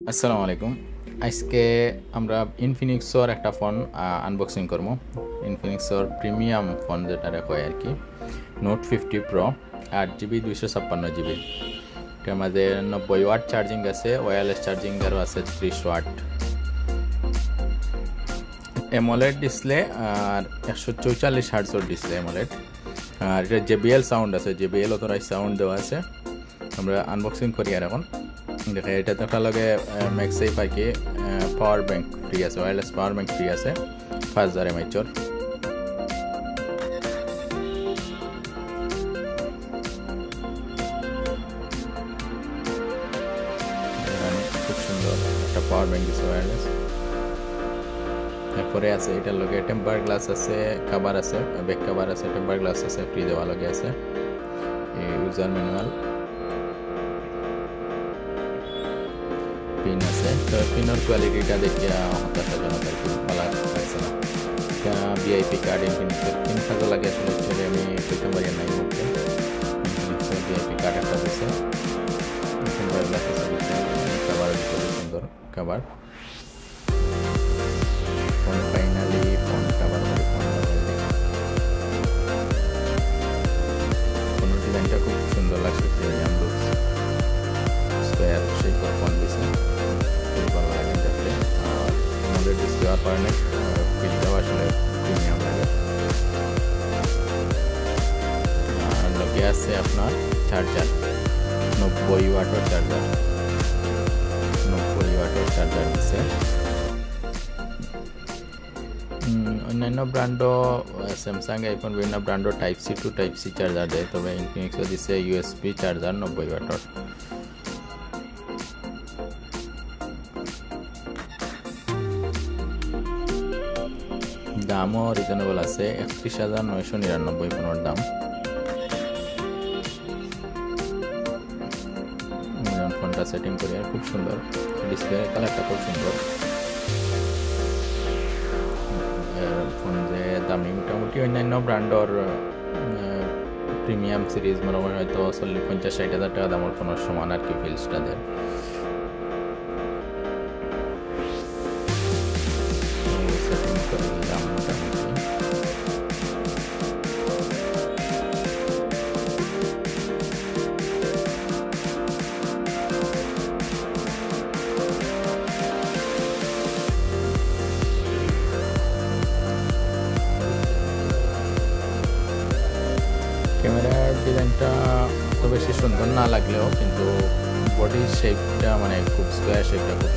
আসসালামু আলাইকুম। আজকে আমরা ইনফিনিক্সর একটা ফোন আনবক্সিং করবো। ইনফিনিক্সর প্রিমিয়াম ফোন যেটা কয় আর কি, নোট 50 প্রো, 8GB 256GB। এটার মধ্যে 90 ওয়াট চার্জিং আছে, ওয়্যারলেস চার্জিং আরও আছে 30 ওয়াট। অ্যামোলেড ডিসপ্লে আর 144 হার্টজের ডিসপ্লে অ্যামোলেড। আর এটা JBL সাউন্ড আছে, JBL অথরাইজ সাউন্ড দেওয়া আছে। আমরা আনবক্সিং করি আর এখন দেখে এটা একটা লগে ম্যাক্সেই পাই কি পাওয়ার ব্যাংক ফ্রি আছে, ওয়্যারলেস পাওয়ার ব্যাংক ফ্রি আছে 5000 mAh। খুব সুন্দর একটা পাওয়ার ব্যাংক দিচ্ছে ওয়্যারলেস। এরপরে আছে এটার লগে টেম্পার গ্লাস আছে, কভার আছে, ব্যাক কভার আছে, টেম্পার গ্লাস আছে ফ্রি দেওয়া লগে আছে, ইউজার ম্যানুয়াল, পিন আছে। তো পিনের কোয়ালিটিটা দেখিয়া হতাশাজনক আর কি, ভালো লাগছে না। এটা VIP কার্ড ইনফিনিক্সের পিন থাকা লাগে, আসলে অ্যাকচুয়ালি আমি কইতে পারি নাই মুখে। ইনফিনিক্সের VIP কার্ড একটা দিছে, কাভার খুবই সুন্দর cover. Phone finally phone cover করে ফোন ডিজাইনটা খুব সুন্দর লাগছে, প্রিমিয়াম লুকস। স্কোয়ার শেপের ফোন দিছে, খুবই ভালো লাগে দেখতে। আর আমাদের ডিসপ্লে হওয়ার কারণে ফিলটাও আসলে প্রিমিয়াম লাগে। আর লগে আছে আপনার চার্জার, 90 ওয়াটের চার্জার, 90 ওয়াটের চার্জার দিছে। অন্যান্য ব্র্যান্ডও স্যামসাং, আইফোন বিভিন্ন ব্র্যান্ডও type C to type C charger দেয়, তবে ইনফিনিক্সও দিছে USB চার্জার 90 ওয়াটের। দামও রিজনেবল আছে, 31,999 ফোনের দাম। ফোনটা সেটিং করি আর খুব সুন্দর, ডিসপ্লে কালারটা খুব সুন্দর। ফোন যে দামি মোটামুটি অন্যান্য ব্র্যান্ডর প্রিমিয়াম সিরিজ মনে হয় হয়তো 40-50-60 হাজার টাকা দামের ফোনের সমান আর কি ফিলসটা দেয়। সেটিং করে দিলাম মোটামুটি। ক্যামেরার ডিজাইনটা তো বেশি সুন্দর না লাগলেও কিন্তু বডি শেপটা মানে খুব স্কোয়ার শেপটা খুব